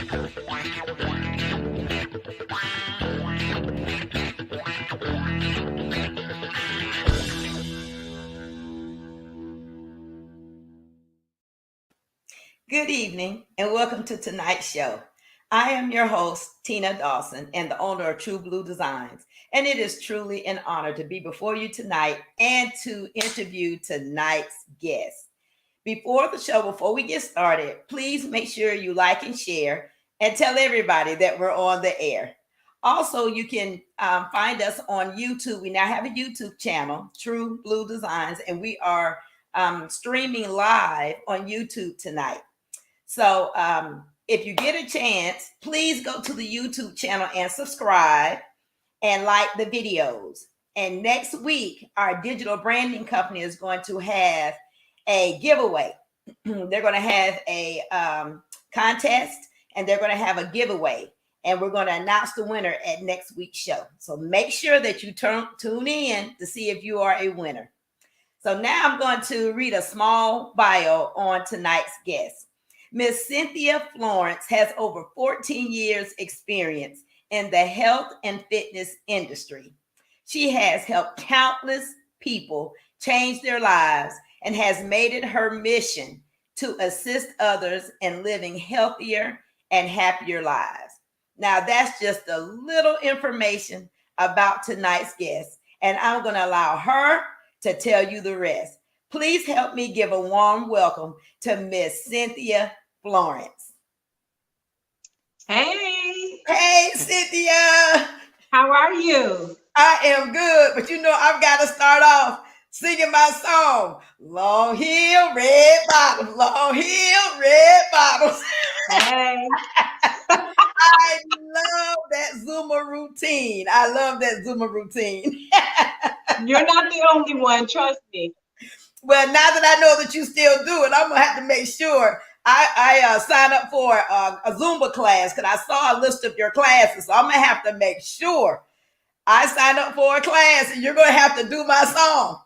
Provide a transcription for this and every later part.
Good evening and welcome to tonight's show. I am your host, Tina Dawson, and the owner of True Blue Designs. And it is truly an honor to be before you tonight and to interview tonight's guest. Before we get started, please make sure you like and share and tell everybody that we're on the air. Also, you can find us on YouTube. We now have a YouTube channel, True Blue Designs, and we are streaming live on YouTube tonight. So if you get a chance, please go to the YouTube channel and subscribe and like the videos. And next week, our digital branding company is going to have a giveaway. They're going to have a contest and they're going to have a giveaway. And we're going to announce the winner at next week's show. So make sure that you tune in to see if you are a winner. So now I'm going to read a small bio on tonight's guest. Miss Cynthia Florence has over 14 years experience in the health and fitness industry. She has helped countless people change their lives and has made it her mission to assist others in living healthier and happier lives. Now, that's just a little information about tonight's guest, and I'm going to allow her to tell you the rest. Please help me give a warm welcome to Miss Cynthia Florence. Hey. Hey, Cynthia. How are you? I am good, but I've got to start off singing my song, Long Hill, Red Bottoms, Long Hill, Red Bottoms. Hey. I love that Zumba routine. You're not the only one, trust me. Well, now that I know that you still do it, I'm going to have to make sure I sign up for a Zumba class because I saw a list of your classes. So I'm going to have to make sure I sign up for a class and you're going to have to do my song.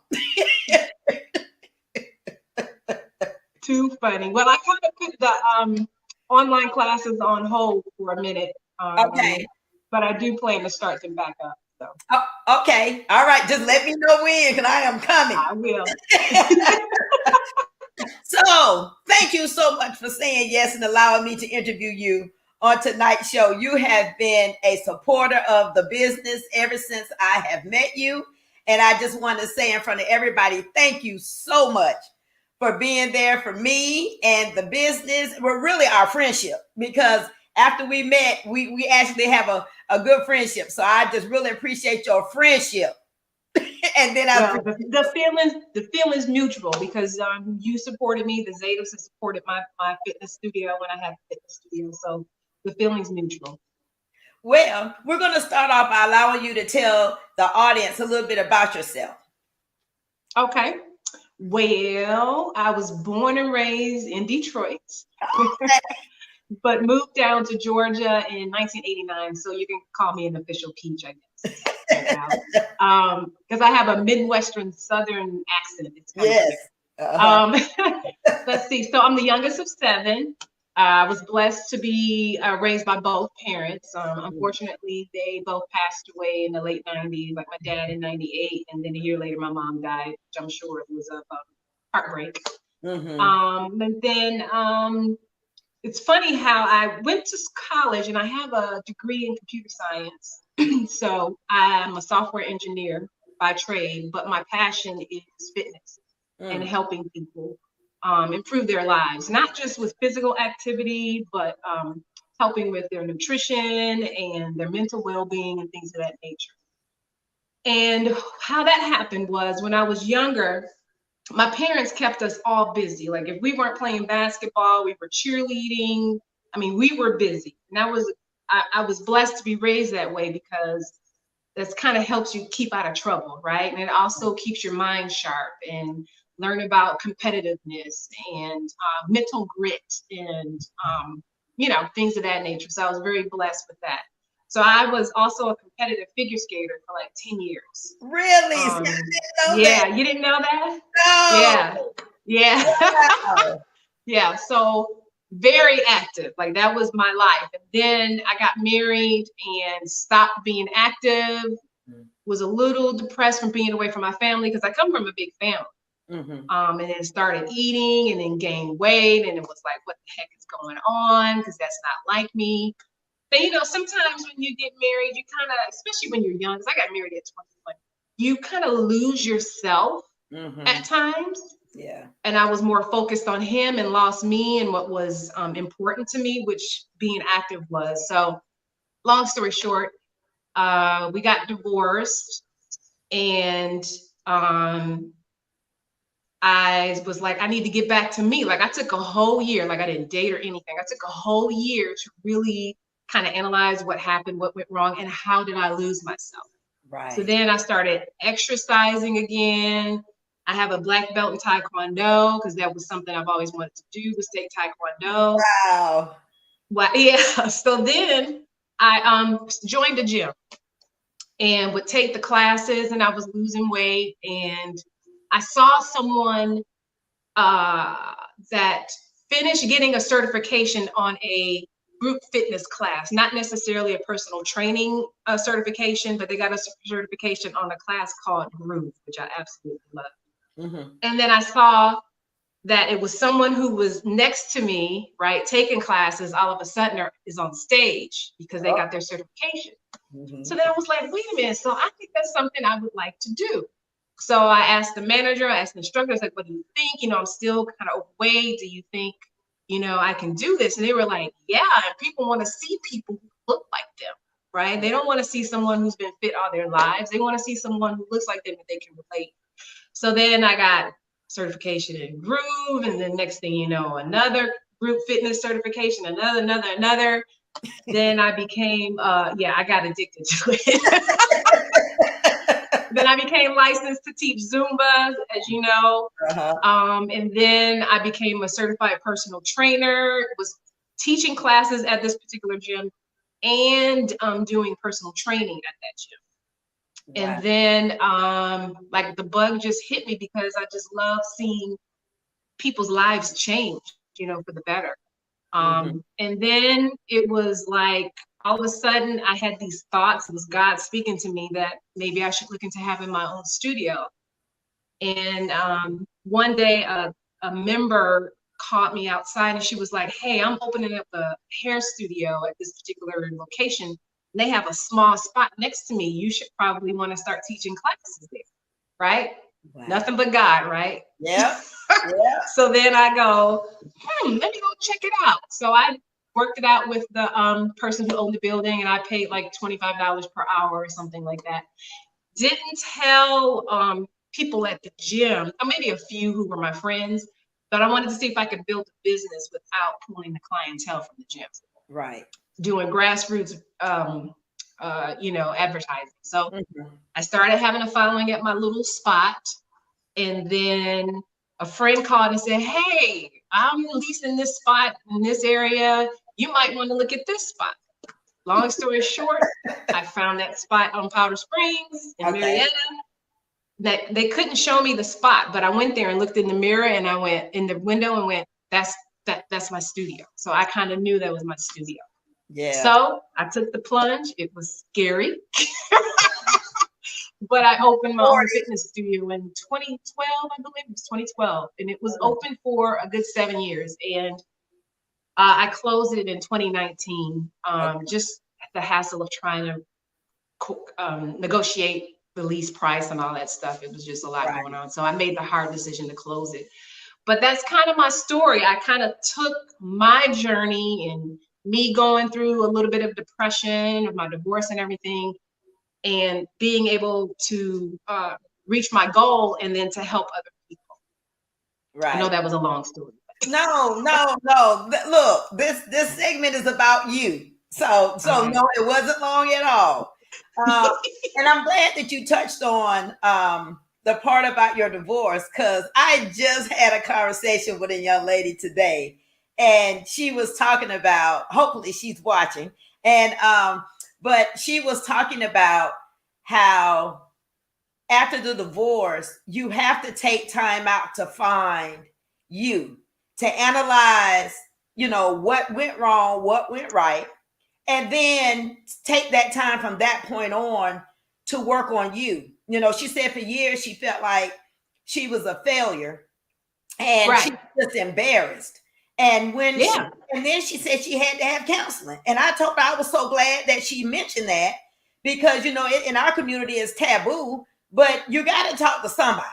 Too funny. Well, I kind of put the online classes on hold for a minute. Okay. But I do plan to start them back up. So. Oh, okay. All right. Just let me know when because I am coming. I will. So thank you so much for saying yes and allowing me to interview you on tonight's show. You have been a supporter of the business ever since I have met you. And I just want to say in front of everybody, thank you so much for being there for me and the business. We're really our friendship because after we met, we actually have a good friendship. So I just really appreciate your friendship. And then the feeling's mutual because you supported me. The Zetas have supported my fitness studio when I had a fitness studio. So the feeling's mutual. Well, we're going to start off by allowing you to tell the audience a little bit about yourself. Okay. Well, I was born and raised in Detroit, but moved down to Georgia in 1989. So you can call me an official peach, I guess. Because I have a Midwestern Southern accent. It's kind of weird. Let's see. So I'm the youngest of 7. I was blessed to be raised by both parents. Unfortunately, they both passed away in the late 90s, like my dad in 98. And then a year later, my mom died, which I'm sure it was of heartbreak. Mm-hmm. And then it's funny how I went to college and I have a degree in computer science. So I'm a software engineer by trade, but my passion is fitness and helping people improve their lives, not just with physical activity, but helping with their nutrition and their mental well-being and things of that nature. And how that happened was when I was younger, my parents kept us all busy. Like if we weren't playing basketball, we were cheerleading. I mean, we were busy. And I was blessed to be raised that way because that's kind of helps you keep out of trouble, right? And it also keeps your mind sharp and learn about competitiveness and mental grit and, things of that nature. So I was very blessed with that. So I was also a competitive figure skater for like 10 years. Really? Yeah, you didn't know that? No. Yeah. Wow. Yeah. So very active. Like that was my life. And then I got married and stopped being active. Was a little depressed from being away from my family because I come from a big family. And then started eating and then gained weight. And it was like, what the heck is going on? Because that's not like me. But you know, sometimes when you get married, you kind of, especially when you're young, because I got married at 21, you kind of lose yourself at times. Yeah. And I was more focused on him and lost me and what was important to me, which being active was. So long story short, we got divorced, and I was like, I need to get back to me. Like I took a whole year, like I didn't date or anything. I took a whole year to really kind of analyze what happened, what went wrong, and how did I lose myself. Right. So then I started exercising again. I have a black belt in Taekwondo because that was something I've always wanted to do, was take Taekwondo. Wow. Well, yeah. So then I joined a gym and would take the classes, and I was losing weight. And I saw someone that finished getting a certification on a group fitness class, not necessarily a personal training certification, but they got a certification on a class called Groove, which I absolutely love. And then I saw that it was someone who was next to me, right, taking classes, all of a sudden is on stage because they got their certification. So then I was like, wait a minute, so I think that's something I would like to do. So I asked the manager, I asked the instructor, I was like, what do you think? You know, I'm still kind of overweight. Do you think, you know, I can do this? And they were like, yeah, and people want to see people who look like them, right? They don't want to see someone who's been fit all their lives. They want to see someone who looks like them that they can relate. So then I got certification in Groove, and then next thing you know, another group fitness certification, another. Then I became, I got addicted to it. Then I became licensed to teach Zumba, as you know. And then I became a certified personal trainer, was teaching classes at this particular gym and doing personal training at that gym. Wow. And then like the bug just hit me because I just love seeing people's lives change, you know, for the better. And then it was like, all of a sudden I had these thoughts. It was God speaking to me that maybe I should look into having my own studio. And one day a member caught me outside and she was like, hey, I'm opening up a hair studio at this particular location. And they have a small spot next to me. You should probably want to start teaching classes there, right? Wow. Nothing but God, right? Yeah. So then I go, let me go check it out. So I worked it out with the person who owned the building, and I paid like $25 per hour or something like that. Didn't tell people at the gym, or maybe a few who were my friends, but I wanted to see if I could build a business without pulling the clientele from the gym. Right. Doing grassroots, advertising. So I started having a following at my little spot, and then a friend called and said, hey, I'm leasing this spot in this area. You might want to look at this spot. Long story short, I found that spot on Powder Springs in Marietta. That they couldn't show me the spot, but I went there and looked in the mirror, and I went in the window and went, that's my studio. So I kind of knew that was my studio. Yeah. So I took the plunge. It was scary. But I opened my own fitness studio in 2012, I believe it was 2012. And it was open for a good 7 years. And I closed it in 2019. Just the hassle of trying to negotiate the lease price and all that stuff. It was just a lot going on. So I made the hard decision to close it. But that's kind of my story. I kind of took my journey and me going through a little bit of depression of my divorce and everything, and being able to reach my goal and then to help other people. Right. I know that was a long story. No. Look, this segment is about you. So no, it wasn't long at all. And I'm glad that you touched on the part about your divorce, because I just had a conversation with a young lady today, and she was talking about, hopefully she's watching, and but she was talking about how after the divorce, you have to take time out to find you, to analyze what went wrong, what went right, and then take that time from that point on to work on you. She said for years she felt like she was a failure and she Right. was just embarrassed. And Yeah. and then she said she had to have counseling. And I told her I was so glad that she mentioned that because in our community it's taboo, but you got to talk to somebody.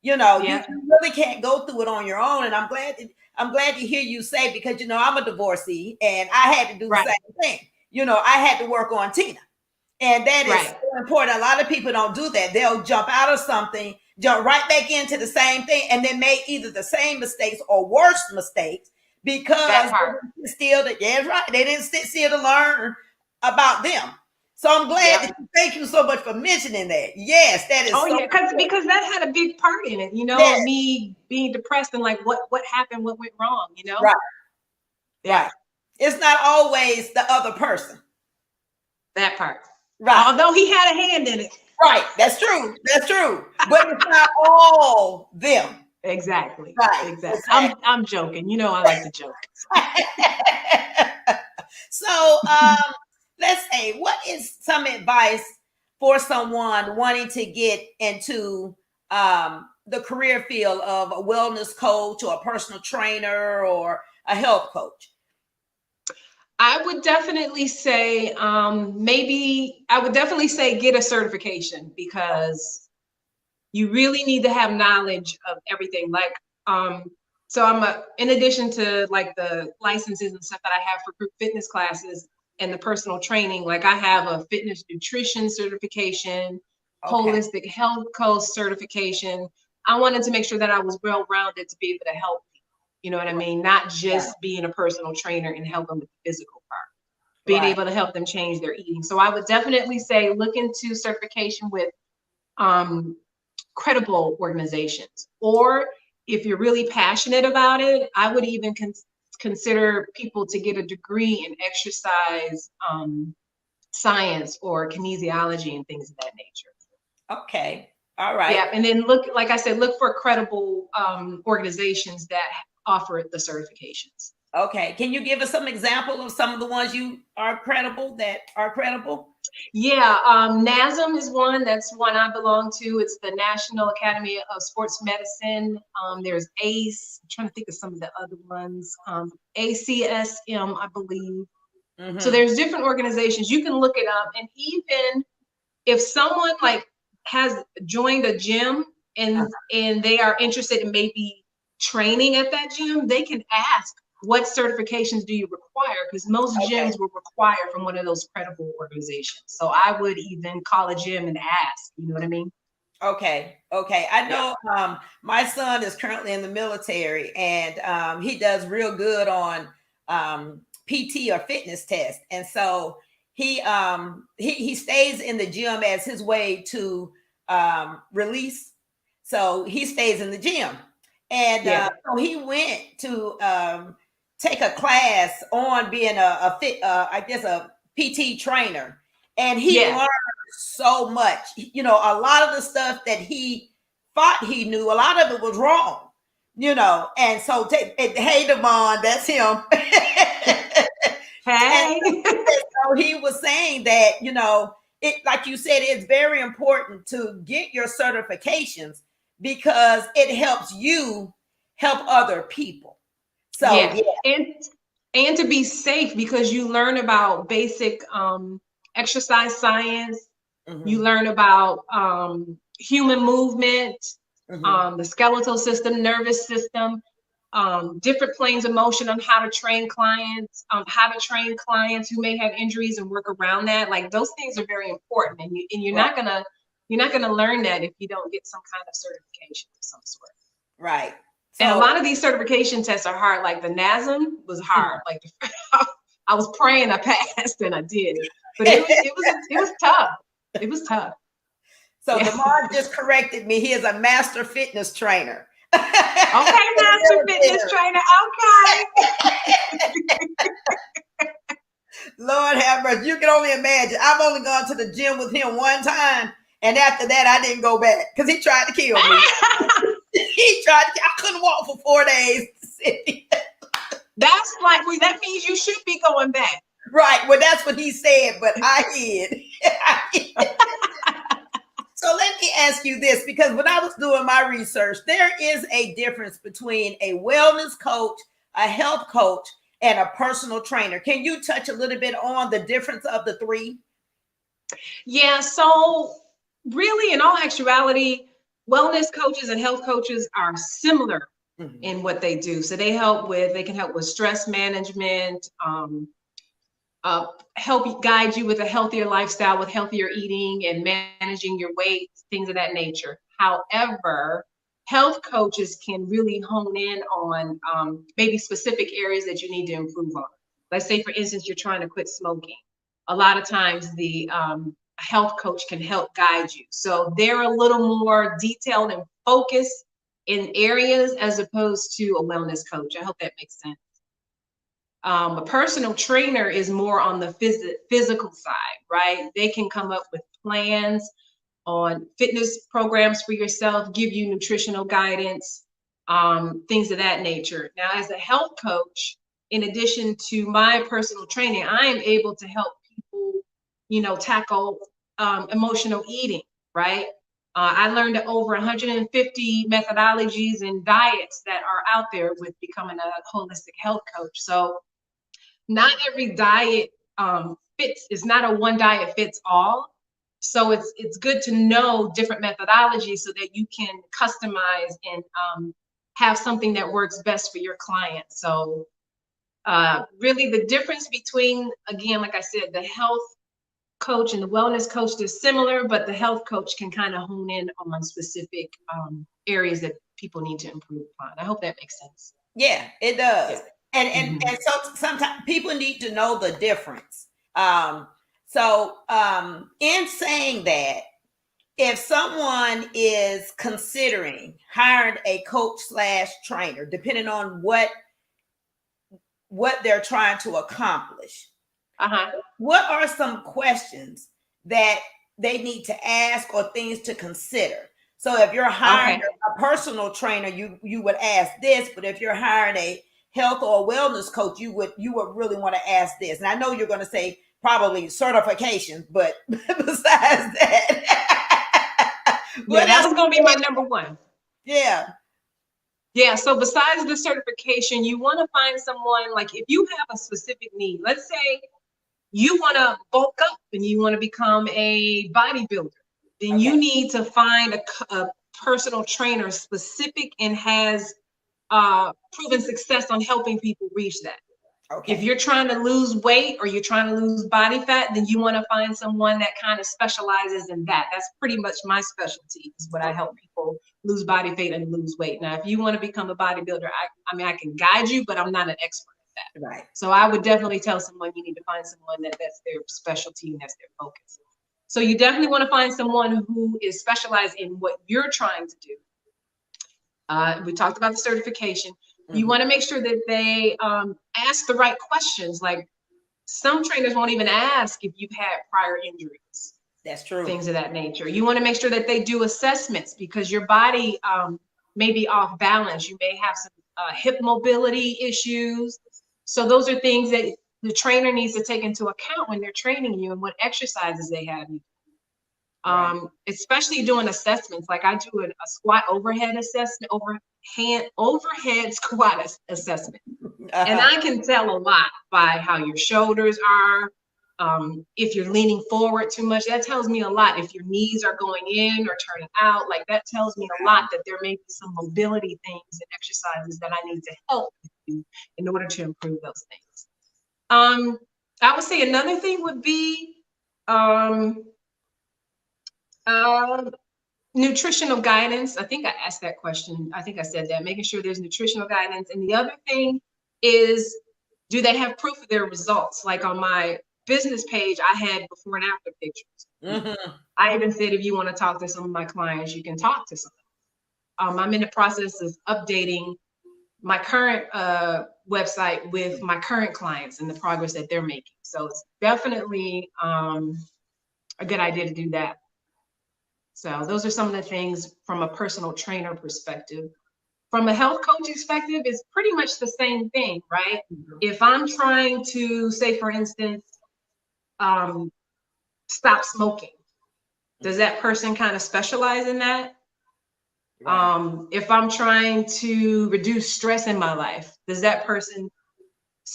Yeah. You really can't go through it on your own. And I'm glad to hear you say, because I'm a divorcee and I had to do the Right. same thing. I had to work on Tina. And that is Right. so important. A lot of people don't do that. They'll jump out of something, jump right back into the same thing, and then make either the same mistakes or worse mistakes because they didn't sit still to learn about them. So I'm glad that thank you so much for mentioning that. Yes, that is. Oh yeah, because that had a big part in it. Yes. Me being depressed and like what happened, what went wrong. Right. Yeah. Right. It's not always the other person. That part. Right. Although he had a hand in it. Right. That's true. That's true. But it's not all them. Exactly. Right. Exactly. I'm joking. I like to joke. So let's say, what is some advice for someone wanting to get into the career field of a wellness coach or a personal trainer or a health coach? I would definitely say get a certification, because you really need to have knowledge of everything. Like, so in addition to like the licenses and stuff that I have for group fitness classes and the personal training, like I have a fitness nutrition certification, holistic health coach certification. I wanted to make sure that I was well-rounded to be able to help people. You know what I mean? Not just being a personal trainer and help them with the physical part, being able to help them change their eating. So I would definitely say look into certification with credible organizations. Or if you're really passionate about it, I would even consider people to get a degree in exercise science or kinesiology and things of that nature. Okay. All right. Yeah. And then like I said, look for credible organizations that offer the certifications. Okay. Can you give us some example of some of the ones that are credible? Yeah. NASM is one. That's one I belong to. It's the National Academy of Sports Medicine. There's ACE. I'm trying to think of some of the other ones. ACSM, I believe. Mm-hmm. So there's different organizations. You can look it up. And even if someone like has joined a gym and they are interested in maybe training at that gym, they can ask, what certifications do you require? Because most gyms will require from one of those credible organizations. So I would even call a gym and ask, you know what I mean? Okay. I know my son is currently in the military, and he does real good on PT or fitness tests. And so he stays in the gym as his way to release. So he stays in the gym. And so he went to take a class on being a PT trainer, and he learned so much. A lot of the stuff that he thought he knew, a lot of it was wrong. And so hey, Devon, that's him. Hey. So he was saying that it, like you said, it's very important to get your certifications because it helps you help other people. So and to be safe, because you learn about basic exercise science. Mm-hmm. You learn about human movement, the skeletal system, nervous system, different planes of motion on how to train clients, who may have injuries and work around that. Like those things are very important, and you're not gonna learn that if you don't get some kind of certification of some sort. Right. So, and a lot of these certification tests are hard. Like the NASM was hard. Like I was praying I passed, and I did. But it was tough. It was tough. So Devon just corrected me. He is a master fitness trainer. Okay, master fitness trainer. Okay. Lord have mercy. You can only imagine. I've only gone to the gym with him one time, and after that, I didn't go back because he tried to kill me. I couldn't walk for 4 days. That's like, well, that means you should be going back. Right. Well, that's what he said, but I hid. So let me ask you this, because when I was doing my research, there is a difference between a wellness coach, a health coach, and a personal trainer. Can you touch a little bit on the difference of the three? Yeah, so really, in all actuality, wellness coaches and health coaches are similar in what they do. So they can help with stress management, help guide you with a healthier lifestyle, with healthier eating and managing your weight, things of that nature. However, health coaches can really hone in on maybe specific areas that you need to improve on. Let's say, for instance, you're trying to quit smoking. A lot of times the health coach can help guide you. So they're a little more detailed and focused in areas as opposed to a wellness coach. I hope that makes sense. A personal trainer is more on the physical side, right? They can come up with plans on fitness programs for yourself, give you nutritional guidance, things of that nature. Now, as a health coach, in addition to my personal training, I am able to help people, tackle emotional eating, right? I learned over 150 methodologies and diets that are out there with becoming a holistic health coach. So not every diet fits. It's not a one diet fits all. So it's good to know different methodologies so that you can customize and have something that works best for your client. So really the difference between, again, like I said, the health coach and the wellness coach, they're similar, but the health coach can kind of hone in on specific areas that people need to improve upon. I hope that makes sense. Yeah, it does. Yeah. And so sometimes people need to know the difference. In saying that, if someone is considering hiring a coach / trainer, depending on what they're trying to accomplish, what are some questions that they need to ask or things to consider? So if you're hiring a personal trainer, you would ask this, but if you're hiring a health or wellness coach, you would really want to ask this. And I know you're going to say probably certifications, but besides that, yeah, that's going to be my number one. Yeah. Yeah. So besides the certification, you want to find someone, like if you have a specific need, let's say you want to bulk up and you want to become a bodybuilder, then you need to find a personal trainer specific and has proven success on helping people reach that. If you're trying to lose weight or you're trying to lose body fat, then you want to find someone that kind of specializes in that. That's pretty much my specialty, is what I help people lose body fat and lose weight. Now, if you want to become a bodybuilder, I can guide you, but I'm not an expert at that. Right. So I would definitely tell someone you need to find someone that's their specialty and that's their focus. So you definitely want to find someone who is specialized in what you're trying to do. We talked about the certification. You want to make sure that they ask the right questions. Like some trainers won't even ask if you've had prior injuries. That's true. Things of that nature. You want to make sure that they do assessments because your body may be off balance. You may have some hip mobility issues. So those are things that the trainer needs to take into account when they're training you and what exercises they have you. Especially doing assessments. Like I do a squat overhead assessment, overhead squat assessment. And I can tell a lot by how your shoulders are. If you're leaning forward too much, that tells me a lot. If your knees are going in or turning out, like that tells me a lot that there may be some mobility things and exercises that I need to help you in order to improve those things. I would say another thing would be nutritional guidance. I think I asked that question. I think I said that, making sure there's nutritional guidance. And the other thing is, do they have proof of their results? Like on my business page, I had before and after pictures. I even said, if you want to talk to some of my clients, you can talk to some. I'm in the process of updating my current website with my current clients and the progress that they're making. So it's definitely a good idea to do that. So those are some of the things from a personal trainer perspective. from a health coach perspective, it's pretty much the same thing, right? If I'm trying to say, for instance, stop smoking, does that person kind of specialize in that? Right. If I'm trying to reduce stress in my life, does that person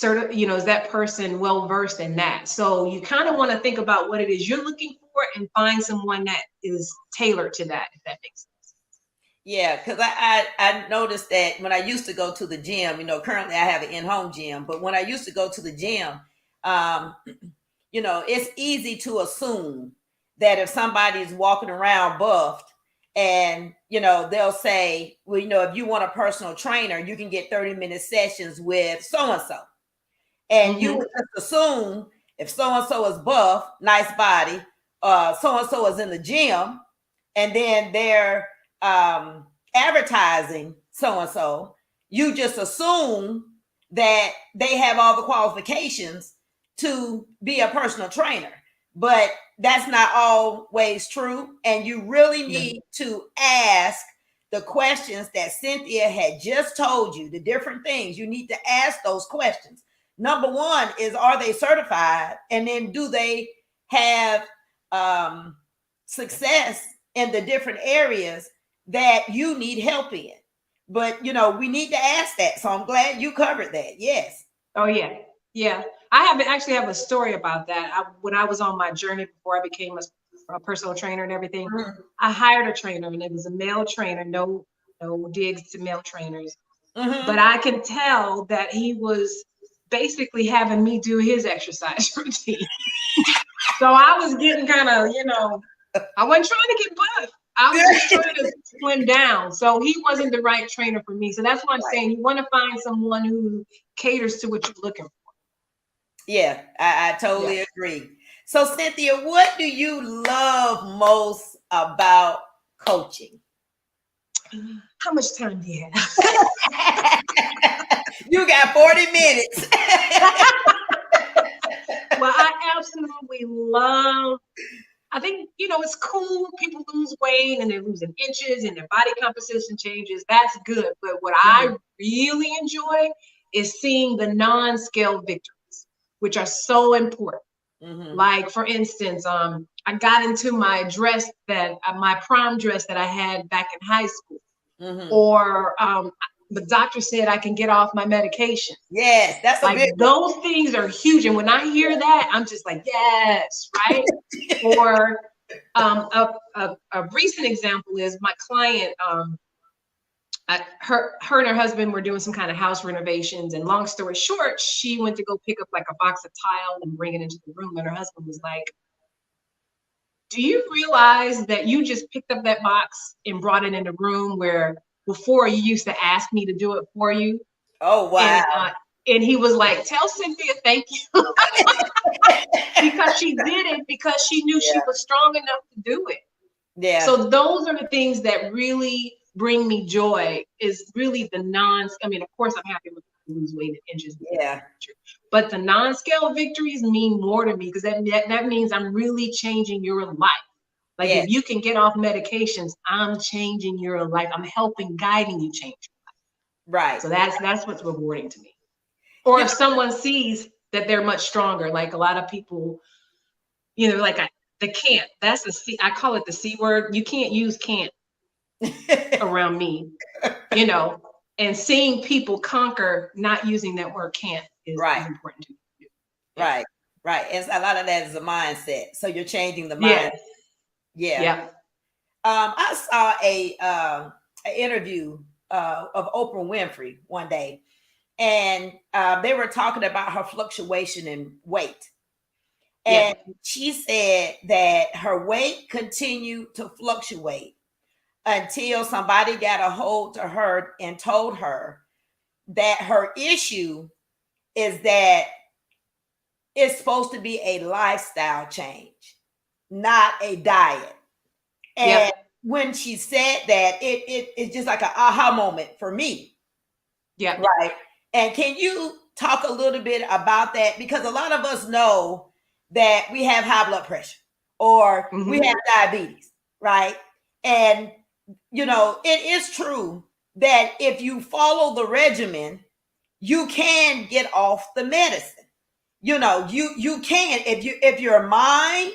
is that person well versed in that? So you kind of want to think about what it is you're looking for and find someone that is tailored to that, if that makes sense. Yeah, because I noticed that when I used to go to the gym, currently I have an in-home gym, but when I used to go to the gym, it's easy to assume that if somebody's walking around buffed and, they'll say, well, if you want a personal trainer, you can get 30-minute sessions with so-and-so. And you would just assume if so-and-so is buff, nice body, so-and-so is in the gym, and then they're advertising so-and-so, you just assume that they have all the qualifications to be a personal trainer. But that's not always true. And you really need to ask the questions that Cynthia had just told you, the different things. You need to ask those questions. Number one is, are they certified? And then do they have success in the different areas that you need help in? But, we need to ask that. So I'm glad you covered that. Yes. Oh, yeah. Yeah. I actually have a story about that. When I was on my journey before I became a personal trainer and everything, I hired a trainer, and it was a male trainer. No digs to male trainers. But I can tell that he was basically having me do his exercise routine. So I was getting kind of, I wasn't trying to get buff. I was just trying to slim down. So he wasn't the right trainer for me. So that's why I'm saying you want to find someone who caters to what you're looking for. Yeah, I totally agree. So Cynthia, what do you love most about coaching? How much time do you have? You got 40 minutes. Well, I absolutely love, I think, it's cool. People lose weight and they're losing inches and their body composition changes. That's good. But what I really enjoy is seeing the non-scale victories, which are so important. Like, for instance, I got into my dress my prom dress that I had back in high school. Or the doctor said I can get off my medication. Yes, that's a big those things are huge. And when I hear that, I'm just like, yes, right? Or a recent example is my client, her and her husband were doing some kind of house renovations. And long story short, she went to go pick up like a box of tile and bring it into the room. And her husband was like, do you realize that you just picked up that box and brought it in a room where before you used to ask me to do it for you? Oh, wow. And he was like, tell Cynthia thank you. Because she did it because she knew she was strong enough to do it. Yeah. So those are the things that really bring me joy, is really the of course I'm happy with lose weight and inches. Yeah. But the non-scale victories mean more to me, because that means I'm really changing your life. Like if you can get off medications, I'm changing your life. I'm helping, guiding you change your life. Right. So that's what's rewarding to me. Or if someone sees that they're much stronger, like a lot of people, like the can't. That's the C. I call it the C word. You can't use can't around me, And seeing people conquer not using that word can't is important to you. Yeah. Right. And a lot of that is a mindset. So you're changing the mindset. Yeah. I saw an interview of Oprah Winfrey one day, and they were talking about her fluctuation in weight. And she said that her weight continued to fluctuate until somebody got a hold to her and told her that her issue is that it's supposed to be a lifestyle change, not a diet. And when she said that, it's just like an aha moment for me. Yeah. Right. And can you talk a little bit about that? Because a lot of us know that we have high blood pressure or we have diabetes, right? And, it is true that if you follow the regimen, you can get off the medicine. You know, you can, if your mind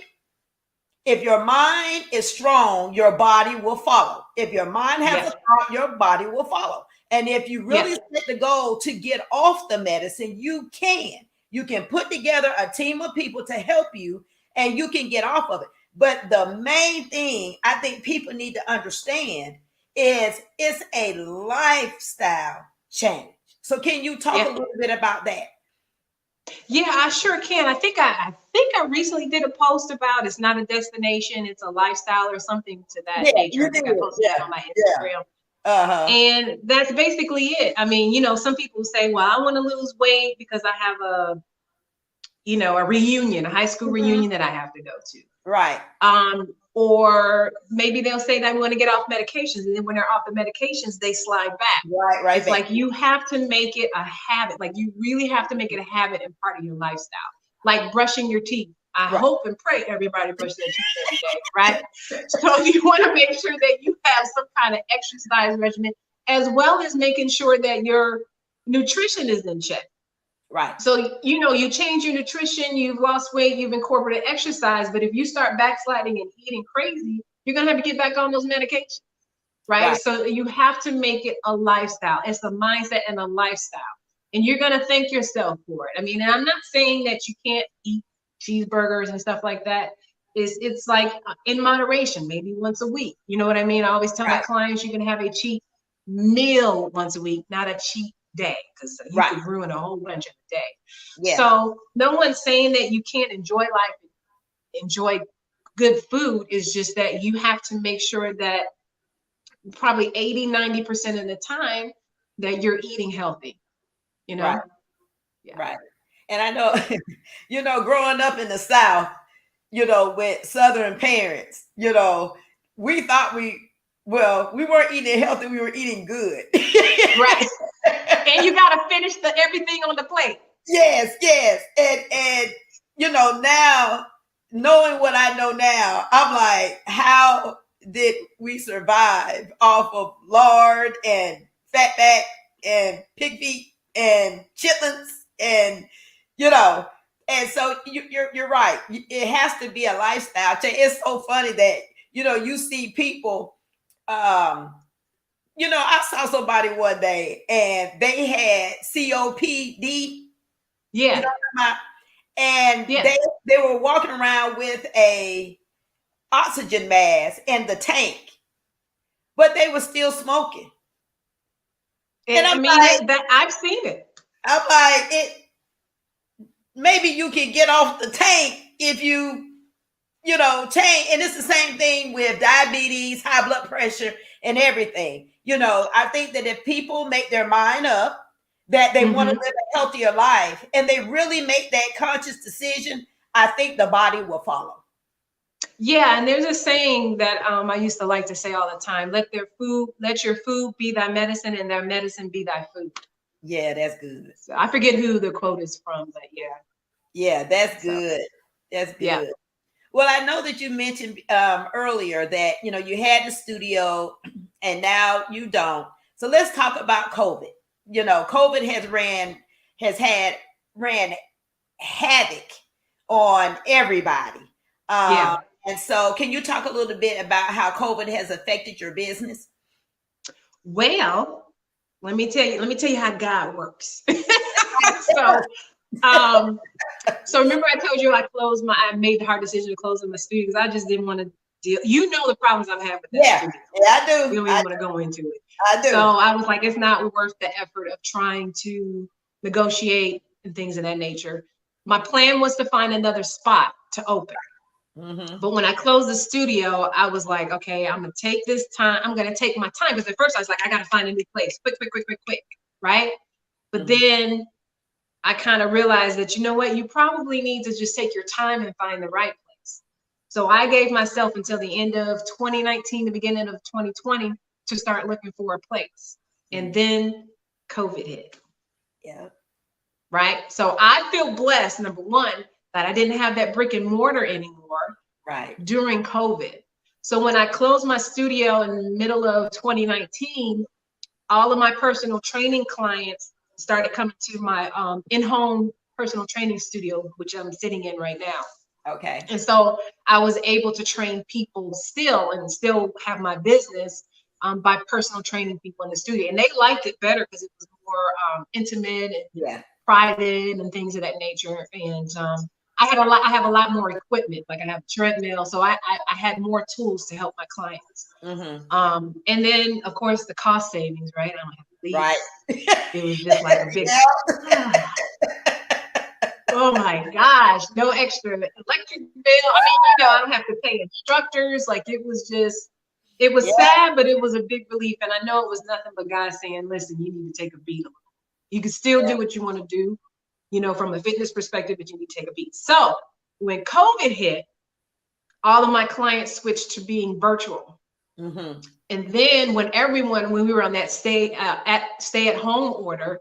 is strong, your body will follow. If your mind has a thought, your body will follow. And if you really set the goal to get off the medicine, you can put together a team of people to help you, and you can get off of it. But the main thing I think people need to understand is it's a lifestyle change. So can you talk a little bit about that? Yeah, I sure can. I think I recently did a post about it's not a destination, it's a lifestyle or something to that nature. I think I posted that on my Instagram. And that's basically it. I mean, you know, some people say, well, I want to lose weight because I have a reunion, a high school reunion that I have to go to. Right. Or maybe they'll say that I want to get off medications, and then when they're off the medications, they slide back. Right. It's like you have to make it a habit. Like you really have to make it a habit and part of your lifestyle. Like brushing your teeth. I hope and pray everybody brushes their teeth every day, right? So you want to make sure that you have some kind of exercise regimen, as well as making sure that your nutrition is in check. Right. So, you know, you change your nutrition, you've lost weight, you've incorporated exercise, but if you start backsliding and eating crazy, you're going to have to get back on those medications, right? So you have to make it a lifestyle. It's a mindset and a lifestyle. And you're going to thank yourself for it. I mean, and I'm not saying that you can't eat cheeseburgers and stuff like that. It's like in moderation, maybe once a week. You know what I mean? I always tell my clients you can have a cheat meal once a week, not a cheat day, because you could ruin a whole bunch of the day. So no one's saying that you can't enjoy life, enjoy good food. Is just that you have to make sure that probably 80-90% of the time that you're eating healthy, you know? Right. And I know, you know, growing up in the South, you know, with Southern parents, you know, we thought we weren't eating healthy, we were eating good. Right. And you got to finish everything on the plate. Yes. And, you know, now, knowing what I know now, I'm like, how did we survive off of lard and fatback and pig feet and chitlins and, you know, and so you're right. It has to be a lifestyle change. It's so funny that, you know, you see people, you know, I saw somebody one day and they had COPD. Yeah. You know, and they were walking around with a oxygen mask in the tank, but they were still smoking. And I mean, like, that I've seen it. I'm like, maybe you can get off the tank if you know, change. And it's the same thing with diabetes, high blood pressure, and everything. You know, I think that if people make their mind up that they want to live a healthier life and they really make that conscious decision, I think the body will follow. Yeah, and there's a saying that I used to like to say all the time: let your food be thy medicine, and thy medicine be thy food. Yeah, that's good. So I forget who the quote is from, but yeah. Yeah, that's good. That's good. Yeah. Well, I know that you mentioned earlier that, you know, you had the studio and now you don't. So let's talk about COVID. You know, COVID has ran havoc on everybody. And so can you talk a little bit about how COVID has affected your business? Well, let me tell you how God works. So remember I told you I made the hard decision to close my studio because I just didn't want to deal. You know the problems I've had with that studio. Yeah, I do. We don't even want to go into it. I do. So I was like, it's not worth the effort of trying to negotiate and things of that nature. My plan was to find another spot to open. But when I closed the studio, I was like, okay, I'm going to take this time. I'm going to take my time. Because at first I was like, I got to find a new place. Quick. Right? But then I kind of realized that, you know what, you probably need to just take your time and find the right place. So I gave myself until the end of 2019, the beginning of 2020 to start looking for a place. And then COVID hit. Yeah. Right. So I feel blessed, number one, that I didn't have that brick and mortar anymore. Right. During COVID. So when I closed my studio in the middle of 2019, all of my personal training clients started coming to my in-home personal training studio, which I'm sitting in right now. Okay. And so I was able to train people still and still have my business by personal training people in the studio. And they liked it better because it was more intimate and private and things of that nature. And I have a lot more equipment. Like I have a treadmill. So I had more tools to help my clients. Mm-hmm. And then of course the cost savings, right? I don't have to leave. Right. It was just like a big oh my gosh, no extra electric bill. I mean, I don't have to pay instructors. Like it was sad, but it was a big relief. And I know it was nothing but God saying, listen, you need to take a beat. You can still do what you want to do, from a fitness perspective, but you need to take a beat. So when COVID hit, all of my clients switched to being virtual. Mm-hmm. And then when we were on that stay at home order,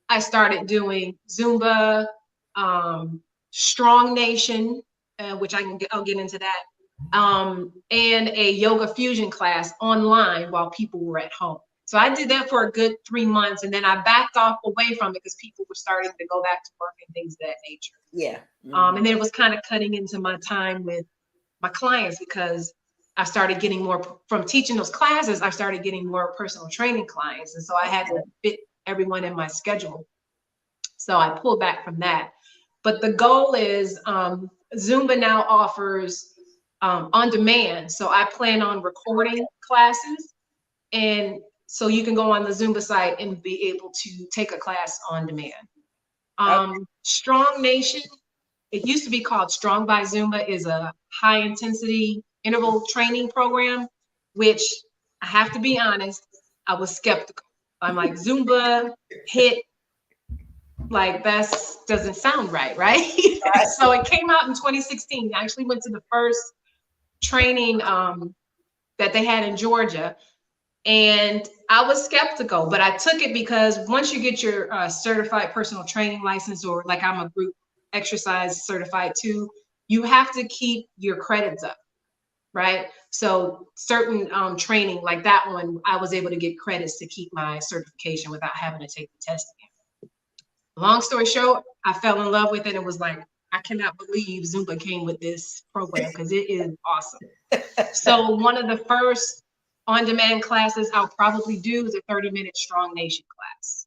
I started doing Zumba, Strong Nation, which I'll get into that, and a yoga fusion class online while people were at home. So I did that for a good 3 months, and then I backed off away from it because people were starting to go back to work and things of that nature. Yeah. Mm-hmm. And then it was kind of cutting into my time with my clients because I started getting more from teaching those classes. I started getting more personal training clients, and so I had to fit everyone in my schedule. So I pulled back from that. But the goal is Zumba now offers on demand. So I plan on recording classes. And so you can go on the Zumba site and be able to take a class on demand. Strong Nation, it used to be called Strong by Zumba, is a high intensity interval training program, which I have to be honest, I was skeptical. I'm like, Zumba, HIIT, like that doesn't sound right? So it came out in 2016. I actually went to the first training that they had in Georgia, and I was skeptical, but I took it because once you get your certified personal training license, or like I'm a group exercise certified too, you have to keep your credits up, right? So certain training like that one, I was able to get credits to keep my certification without having to take the test again. Long story short, I fell in love with it. It was like, I cannot believe Zumba came with this program because it is awesome. So one of the first on-demand classes I'll probably do is a 30-minute Strong Nation class.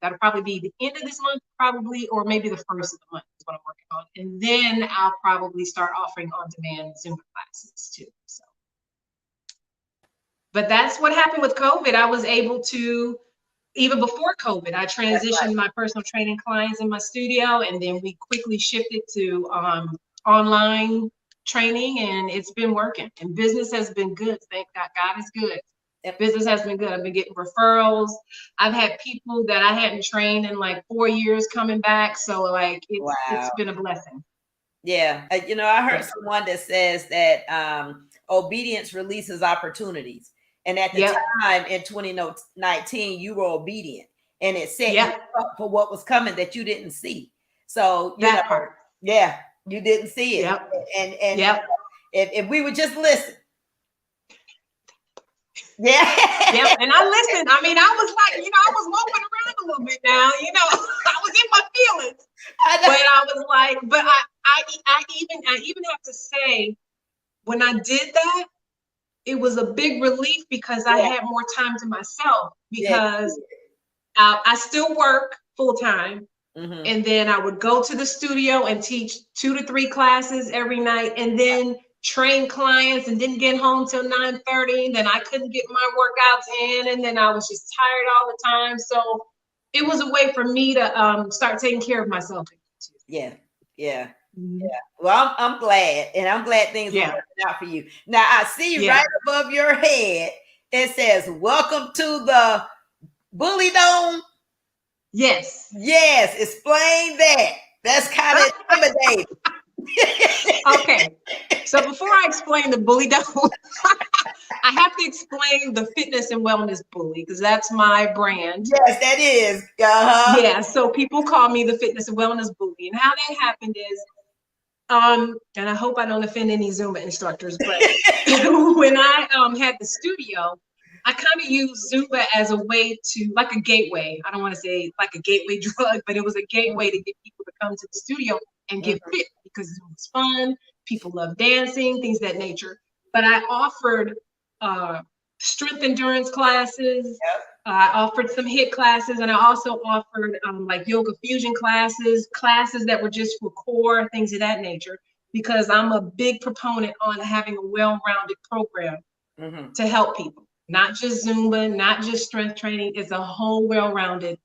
That'll probably be the end of this month, probably, or maybe the first of the month is what I'm working on. And then I'll probably start offering on-demand Zumba classes too. So, but that's what happened with COVID. I was able to, even before COVID, I transitioned my personal training clients in my studio, and then we quickly shifted to online training, and it's been working. And business has been good. Thank God. God is good. Business has been good. I've been getting referrals. I've had people that I hadn't trained in like 4 years coming back. So like it's been a blessing. Yeah. I heard someone that says that obedience releases opportunities. And at the time in 2019, you were obedient, and it set you up for what was coming that you didn't see. So that part. Yeah, you didn't see it. And if we would just listen. Yeah. And I listened. I mean, I was like, I was moping around a little bit now, I was in my feelings. But I was like, but I even have to say, when I did that, it was a big relief because I had more time to myself, because I still work full time. Mm-hmm. And then I would go to the studio and teach 2 to 3 classes every night, and then train clients, and didn't get home till 9:30. And then I couldn't get my workouts in, and then I was just tired all the time. So it was a way for me to start taking care of myself. Yeah. Well, I'm glad, and I'm glad things are working out for you. Now I see right above your head, it says, "Welcome to the Bully Dome." Yes. Explain that. That's kind of intimidating. Okay. So before I explain the Bully Dome, I have to explain the Fitness and Wellness Bully, because that's my brand. Yes, that is. Uh-huh. Yeah. So people call me the Fitness and Wellness Bully. And how that happened is, and I hope I don't offend any Zumba instructors, but when I had the studio, I kind of use Zumba as a way to, like a gateway. I don't want to say like a gateway drug, but it was a gateway to get people to come to the studio and get fit because Zumba's fun. People love dancing, things of that nature. But I offered strength endurance classes. I offered some HIIT classes, and I also offered like yoga fusion classes that were just for core, things of that nature, because I'm a big proponent on having a well-rounded program to help people. Not just Zumba, not just strength training. It's a whole well-rounded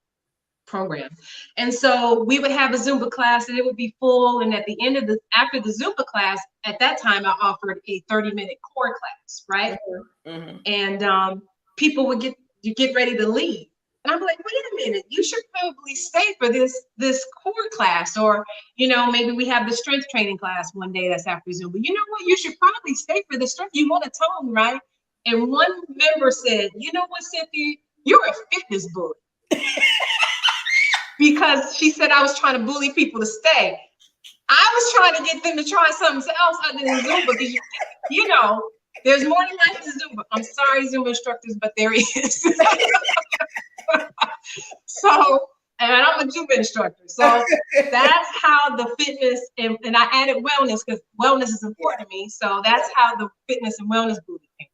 program. And so we would have a Zumba class and it would be full. And at the end of after the Zumba class, at that time, I offered a 30-minute core class, right? And people would get ready to leave. And I'm like, wait a minute, you should probably stay for this core class. Or, maybe we have the strength training class one day that's after Zumba. You know what? You should probably stay for the strength. You want to tone, right? And one member said, you know what, Cynthia, you're a fitness bully. Because she said I was trying to bully people to stay. I was trying to get them to try something else other than Zumba because, there's more to life than Zumba. I'm sorry, Zumba instructors, but there is. So, and I'm a Zumba instructor. So that's how the fitness, and I added wellness because wellness is important to me. So that's how the fitness and wellness bully came.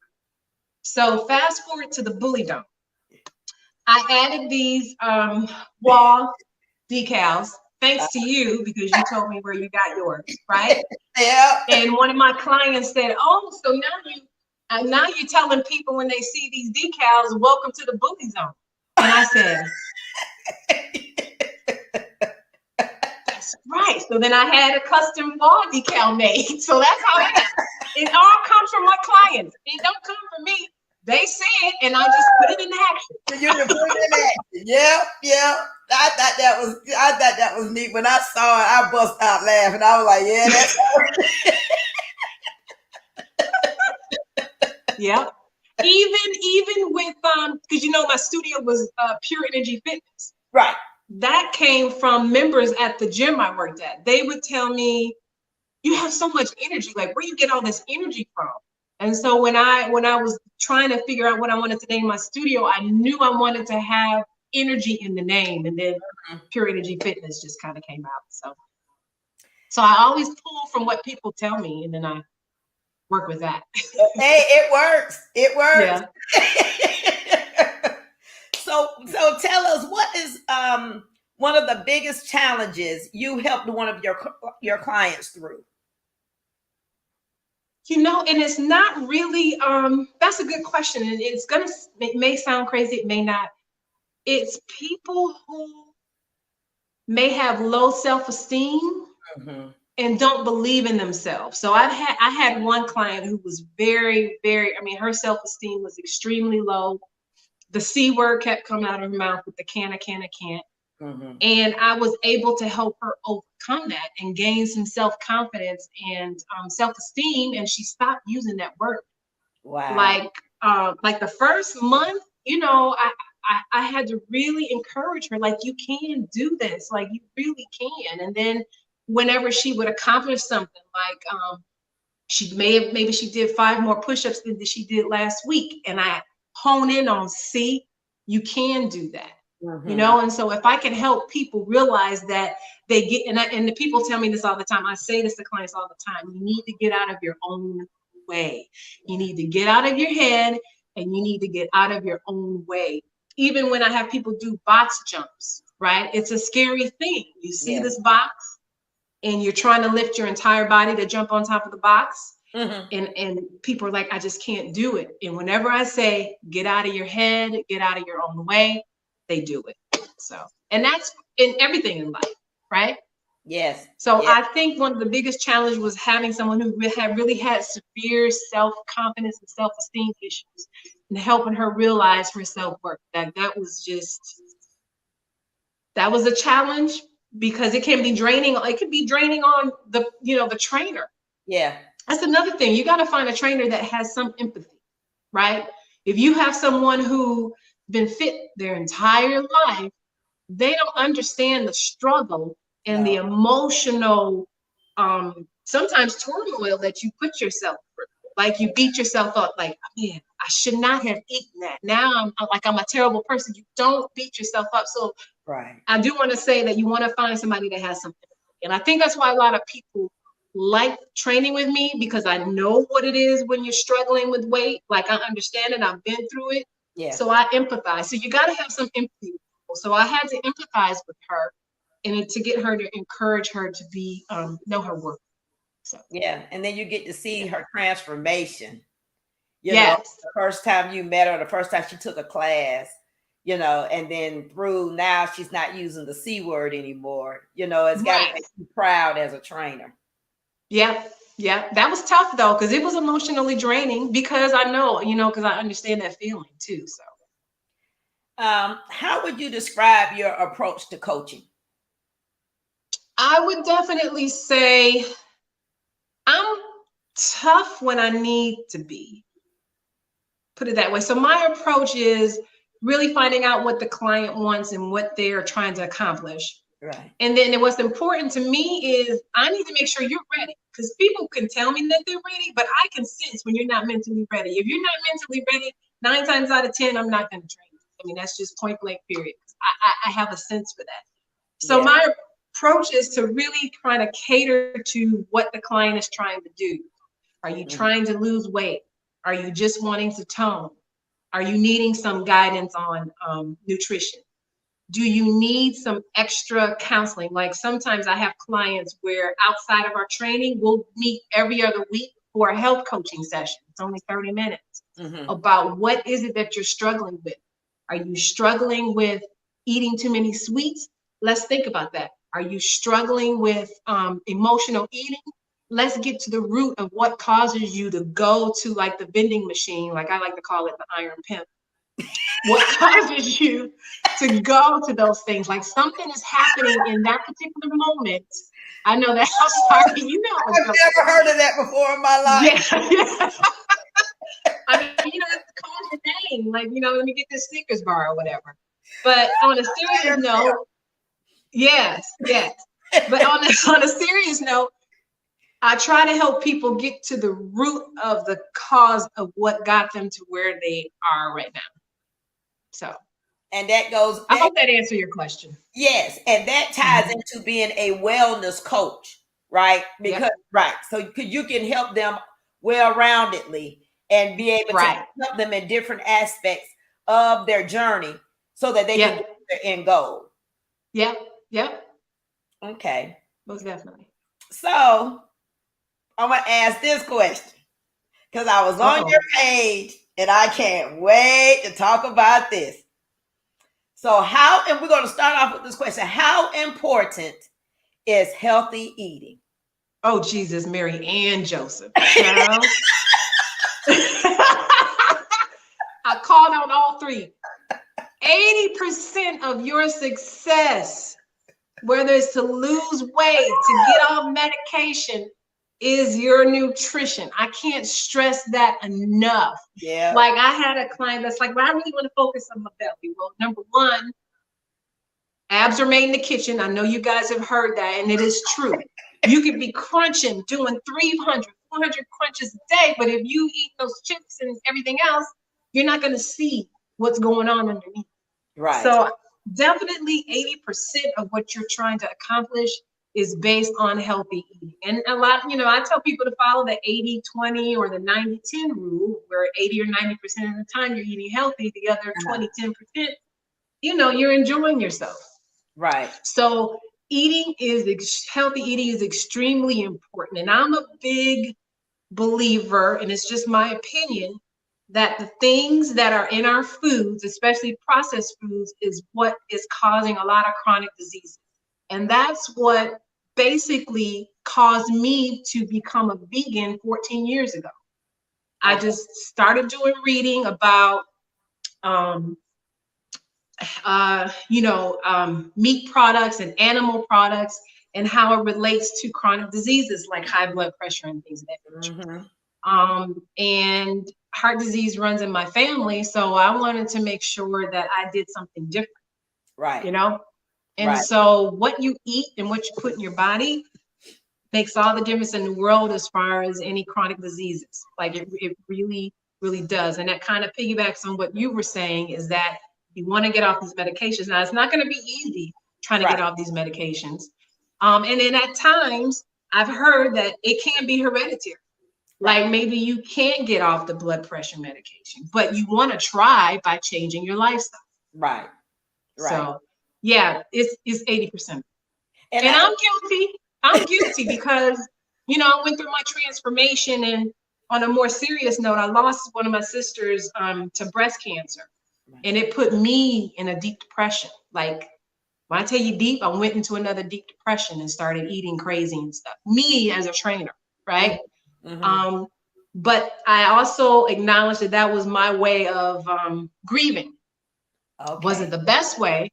So fast forward to the bully dome. I added these wall decals, thanks to you, because you told me where you got yours, right? Yeah. And one of my clients said, "Oh, so now you're telling people when they see these decals, welcome to the bully zone." And I said, "That's right." So then I had a custom wall decal made. So that's how it all comes from my clients. It don't come from me. They say it, and I just put it in action. You can put it in action. Yeah. I thought that was neat. When I saw it, I bust out laughing. I was like, "Yeah, that's." Yeah. Even with because my studio was Pure Energy Fitness. Right. That came from members at the gym I worked at. They would tell me, "You have so much energy. Like, where you get all this energy from?" And so when I was trying to figure out what I wanted to name my studio, I knew I wanted to have energy in the name, and then Pure Energy Fitness just kind of came out. So I always pull from what people tell me, and then I work with that. Hey, it works. It works. Yeah. So tell us, what is one of the biggest challenges you helped one of your clients through? And it's not really, that's a good question. And it may sound crazy, it may not. It's people who may have low self-esteem and don't believe in themselves. So I had one client who was very, very, her self-esteem was extremely low. The C word kept coming out of her mouth with the I can't. And I was able to help her overcome that and gain some self-confidence and self-esteem. And she stopped using that word. Wow. Like the first month, I had to really encourage her, like, you can do this, like, you really can. And then whenever she would accomplish something, like maybe she did 5 more push-ups than she did last week. And I hone in on, see, you can do that. And so if I can help people realize that they get, and the people tell me this all the time, I say this to clients all the time, you need to get out of your own way. You need to get out of your head, and you need to get out of your own way. Even when I have people do box jumps, right? It's a scary thing. You see this box and you're trying to lift your entire body to jump on top of the box. And people are like, I just can't do it. And whenever I say, get out of your head, get out of your own way, they do it. So, and that's in everything in life, right? Yes. So I think one of the biggest challenges was having someone who really had severe self-confidence and self-esteem issues, and helping her realize her self-worth. That was a challenge, because it can be draining. It could be draining on the trainer. Yeah. That's another thing. You got to find a trainer that has some empathy, right? If you have someone who's been fit their entire life, they don't understand the struggle and the emotional, sometimes turmoil that you put yourself through. Like you beat yourself up, like, man, I should not have eaten that. Now I'm a terrible person. You don't beat yourself up. So I do want to say that you want to find somebody that has something. And I think that's why a lot of people like training with me, because I know what it is when you're struggling with weight. Like I understand it. I've been through it. Yeah. So I empathize. So you got to have some empathy. So I had to empathize with her and to get her to encourage her to be, know her worth. So. Yeah. And then you get to see her transformation. You yes. know, the first time you met her, the first time she took a class, you know, and then through now she's not using the C word anymore. You know, it's got to make you proud as a trainer. Yeah. Yeah. That was tough though, because it was emotionally draining, because I know, you know, because I understand that feeling too. So how would you describe your approach to coaching? I would definitely say I'm tough when I need to be. Put it that way. So my approach is really finding out what the client wants and what they're trying to accomplish. Right. And then what's important to me is I need to make sure you're ready, because people can tell me that they're ready, but I can sense when you're not mentally ready. If you're not mentally ready, 9 times out of 10, I'm not going to train you. I mean, that's just point blank period. I have a sense for that. So my approach is to really try to cater to what the client is trying to do. Are you trying to lose weight? Are you just wanting to tone? Are you needing some guidance on nutrition? Do you need some extra counseling? Like sometimes I have clients where outside of our training, we'll meet every other week for a health coaching session. It's only 30 minutes about what is it that you're struggling with. Are you struggling with eating too many sweets? Let's think about that. Are you struggling with emotional eating? Let's get to the root of what causes you to go to like the vending machine, like I like to call it the iron pimp. What causes you to go to those things? Like something is happening in that particular moment. I know that. I'm sorry. You know, I've never heard of that before in my life. Yeah. I mean, you know, it's called your name. Like, you know, let me get this Snickers bar or whatever. But on a serious note, yes. But on a serious note, I try to help people get to the root of the cause of what got them to where they are right now. So, and that goes. I hope that answered your question. Yes, and that ties into being a wellness coach, right? Because so you can help them well-roundedly and be able to help them in different aspects of their journey so that they can get their end goal. Yeah. Okay. Most definitely. So I'm gonna ask this question because I was on your page and I can't wait to talk about this. So and we're going to start off with this question. How important is healthy eating? Oh, Jesus, Mary and Joseph. I called out all three. 80% of your success, whether it's to lose weight, to get off medication, is your nutrition. I can't stress that enough. Yeah. Like I had a client that's like, well, I really want to focus on my belly. Well, number one, abs are made in the kitchen. I know you guys have heard that, and it is true. You could be crunching, doing 300, 400 crunches a day, but if you eat those chips and everything else, you're not going to see what's going on underneath. Right. So definitely 80% of what you're trying to accomplish is based on healthy eating. And a lot, you know, I tell people to follow the 80-20 or the 90-10 rule, where 80 or 90% of the time you're eating healthy, the other 20-10%, you know, you're enjoying yourself. Right. So healthy eating is extremely important. And I'm a big believer, and it's just my opinion, that the things that are in our foods, especially processed foods, is what is causing a lot of chronic diseases. And that's what basically caused me to become a vegan 14 years ago. I just started doing reading about, meat products and animal products and how it relates to chronic diseases like high blood pressure and things of that nature. And heart disease runs in my family, so I wanted to make sure that I did something different. Right. You know? And so what you eat and what you put in your body makes all the difference in the world as far as any chronic diseases. Like it really, really does. And that kind of piggybacks on what you were saying, is that you want to get off these medications. Now, it's not going to be easy trying to get off these medications. And then at times, I've heard that it can be hereditary. Like maybe you can't get off the blood pressure medication, but you want to try by changing your lifestyle. Right. So yeah, it's 80%. And I'm guilty. I'm guilty because, you know, I went through my transformation, and on a more serious note, I lost one of my sisters to breast cancer. And it put me in a deep depression. Like, when I tell you deep, I went into another deep depression and started eating crazy and stuff. Me as a trainer, right? Mm-hmm. But I also acknowledged that that was my way of grieving. Wasn't the best way,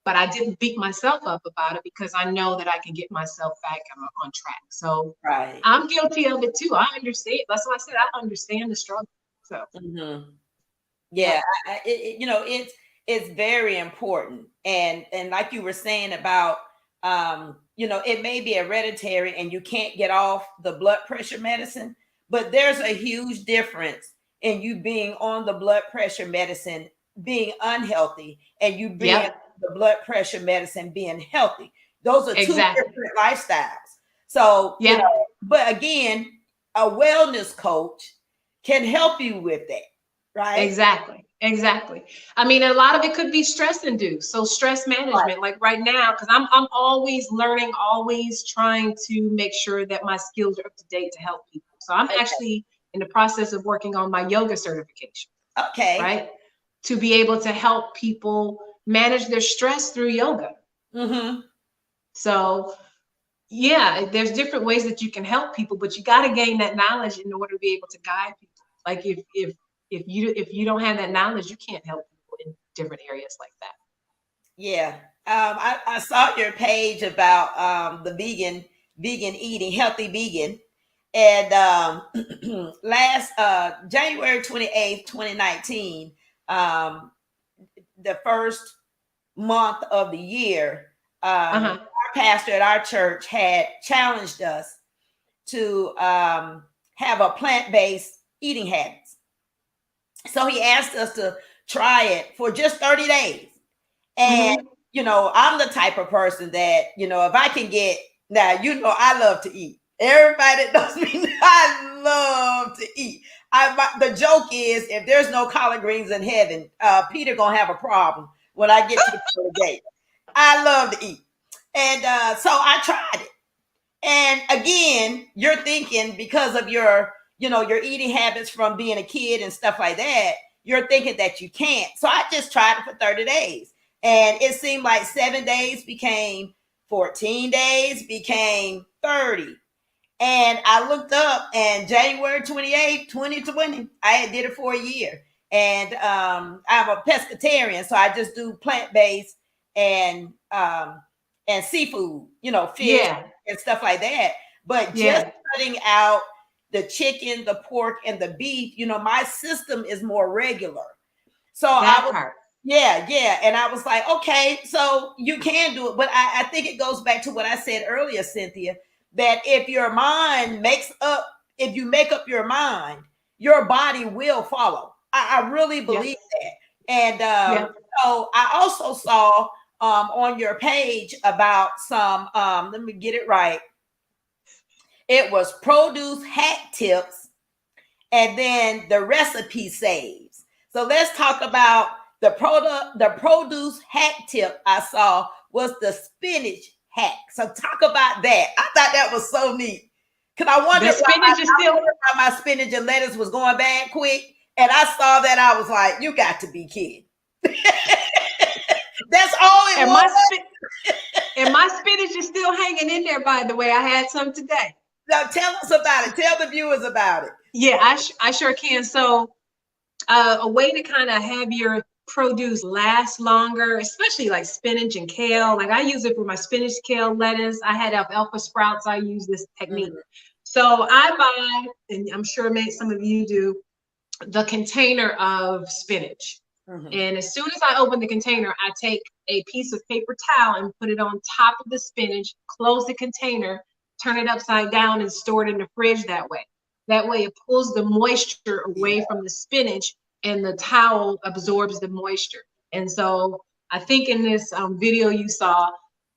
but I didn't beat myself up about it because I know that I can get myself back on track. So I'm guilty of it too. I understand. That's why I said I understand the struggle. So yeah, you know, it's very important, and like you were saying about you know, it may be hereditary and you can't get off the blood pressure medicine, but there's a huge difference in you being on the blood pressure medicine being unhealthy and you being the blood pressure medicine being healthy. Those are two different lifestyles. So you know, but again, a wellness coach can help you with that. Right. Exactly. I mean, a lot of it could be stress induced. So stress management, like right now, because I'm always learning, always trying to make sure that my skills are up to date to help people. So I'm actually in the process of working on my yoga certification. Right. To be able to help people manage their stress through yoga. So yeah, there's different ways that you can help people, but you got to gain that knowledge in order to be able to guide people. Like if you don't have that knowledge, you can't help people in different areas like that. Yeah. I saw your page about the vegan eating, healthy vegan. And last January 28th, 2019, the first month of the year, our pastor at our church had challenged us to have a plant-based eating habits. So he asked us to try it for just 30 days. And, you know, I'm the type of person that, you know, if I can get, now, you know, I love to eat. Everybody that knows me, I love to eat. The joke is, if there's no collard greens in heaven, Peter gonna have a problem when I get to the gate. I love to eat. And so I tried it. And again, you're thinking because of your, you know, your eating habits from being a kid and stuff like that, you're thinking that you can't. So I just tried it for 30 days. And it seemed like 7 days became 14 days, became 30. And I looked up, and January 28th, 2020, I did it for a year. And I'm a pescatarian, so I just do plant-based and seafood, you know, fish and stuff like that. But just cutting out the chicken, the pork, and the beef, you know, my system is more regular. So and I was like, okay, so you can do it. But I think it goes back to what I said earlier, Cynthia, that if your mind if you make up your mind, your body will follow. I really believe that. And so I also saw on your page about some, let me get it right. It was produce hack tips and then the recipe saves. So let's talk about the produce hack tip I saw was the spinach hack. So talk about that. I thought that was so neat. Because I wondered why my spinach and lettuce was going bad quick. And I saw that, I was like, you got to be kidding. That's all it was. And my spinach is still hanging in there, by the way. I had some today. Now tell us about it. Tell the viewers about it. Yeah, I sure can. So a way to kind of have your produce last longer, especially like spinach and kale. Like I use it for my spinach, kale, lettuce. I had alfalfa sprouts. I use this technique. So I buy, and I'm sure some of you do, the container of spinach. And as soon as I open the container, I take a piece of paper towel and put it on top of the spinach, close the container, turn it upside down and store it in the fridge that way. That way it pulls the moisture away from the spinach and the towel absorbs the moisture. And so I think in this video you saw,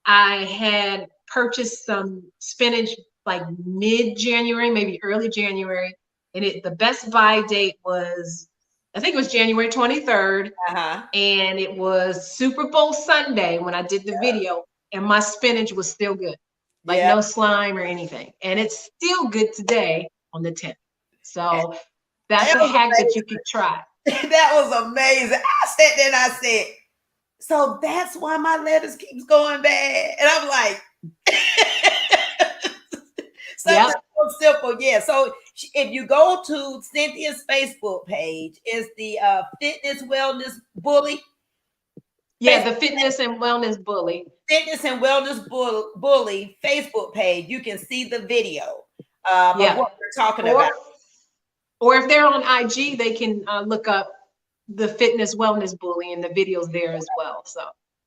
I had purchased some spinach like mid-January, maybe early January. And the best buy date was, I think it was January 23rd. And it was Super Bowl Sunday when I did the video, and my spinach was still good. Like no slime or anything. And it's still good today on the 10th. So that's a hack that you could try. That was amazing. I sat there and I said, so that's why my lettuce keeps going bad. And I'm like, something so simple. Yeah. So if you go to Cynthia's Facebook page, it's the Fitness Wellness Bully. Yeah, the Fitness and Wellness Bully. Fitness and Wellness Bully Facebook page. You can see the video of what we're talking about. Or if they're on IG, they can look up the Fitness Wellness Bully, and the videos there as well. So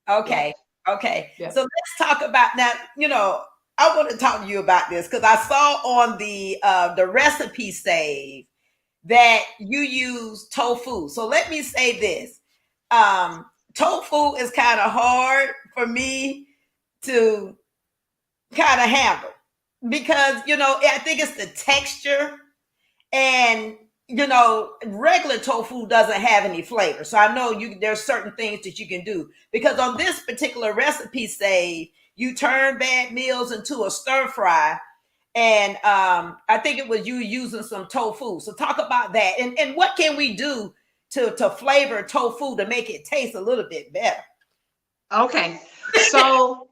okay. So let's talk about now. You know, I want to talk to you about this because I saw on the recipe save that you use tofu. So let me say this: tofu is kind of hard for me to kind of handle because I think it's the texture, and regular tofu doesn't have any flavor. So I know there's certain things that you can do, because on this particular recipe save, you turn bad meals into a stir fry. And I think it was you using some tofu. So talk about that. And what can we do to flavor tofu to make it taste a little bit better? Okay. So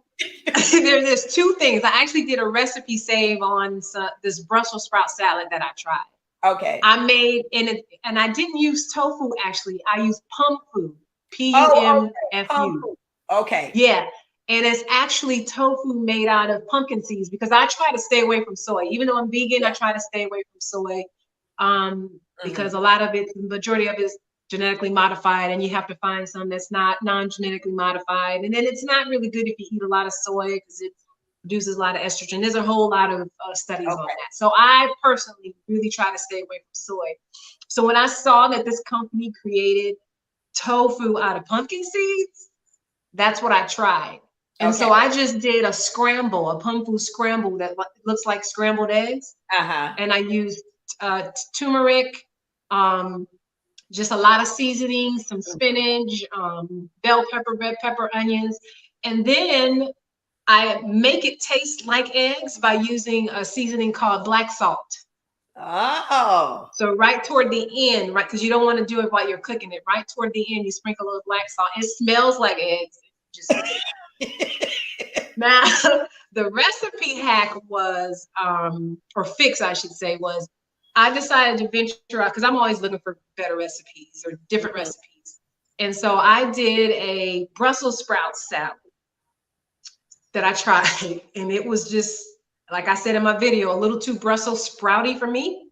there's two things. I actually did a recipe save on this Brussels sprout salad that I tried. Okay. I made, and I didn't use tofu, actually. I used pumfu, P-U-M-F-U. Okay. Yeah. And it's actually tofu made out of pumpkin seeds, because I try to stay away from soy. Even though I'm vegan, I try to stay away from soy because a lot of it, the majority of it is genetically modified, and you have to find some that's not non-genetically modified. And then it's not really good if you eat a lot of soy because it produces a lot of estrogen. There's a whole lot of studies on that. So I personally really try to stay away from soy. So when I saw that this company created tofu out of pumpkin seeds, that's what I tried. And so I just did a scramble, a pumfu scramble that looks like scrambled eggs. And I used turmeric, just a lot of seasoning, some spinach, bell pepper, red pepper, onions. And then I make it taste like eggs by using a seasoning called black salt. Oh. So right toward the end, right, because you don't want to do it while you're cooking it. Right toward the end, you sprinkle a little black salt. It smells like eggs. Just now, the recipe hack was, or fix, I should say, was I decided to venture out because I'm always looking for better recipes or different recipes. And so I did a Brussels sprout salad that I tried, and it was just, like I said in my video, a little too Brussels sprouty for me.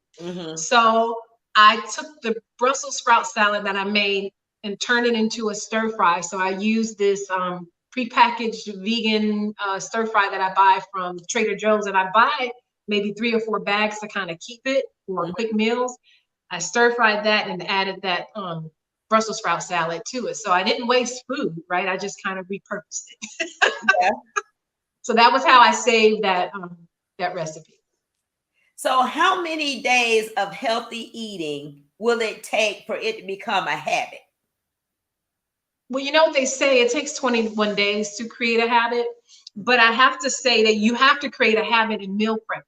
So I took the Brussels sprout salad that I made and turned it into a stir fry. So I used this prepackaged vegan stir fry that I buy from Trader Joe's, and I buy maybe 3 or 4 bags to kind of keep it for quick meals. I stir fried that and added that Brussels sprout salad to it. So I didn't waste food, right? I just kind of repurposed it. So that was how I saved that that recipe. So how many days of healthy eating will it take for it to become a habit? Well, you know what they say, it takes 21 days to create a habit, but I have to say that you have to create a habit in meal prep.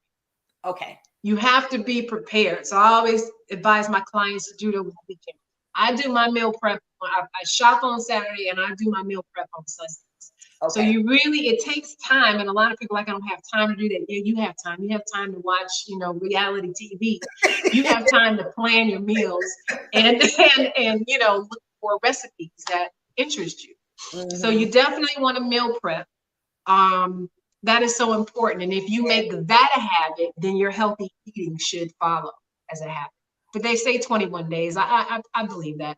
Okay. You have to be prepared. So I always advise my clients to do it over the weekend. I do my meal prep. I shop on Saturday and I do my meal prep on Sundays. Okay. So it takes time. And a lot of people are like, I don't have time to do that. Yeah, you have time. You have time to watch, reality TV. You have time to plan your meals and look for recipes that interest you. So you definitely want to meal prep. That is so important. And if you make that a habit, then your healthy eating should follow as a habit. But they say 21 days. I believe that.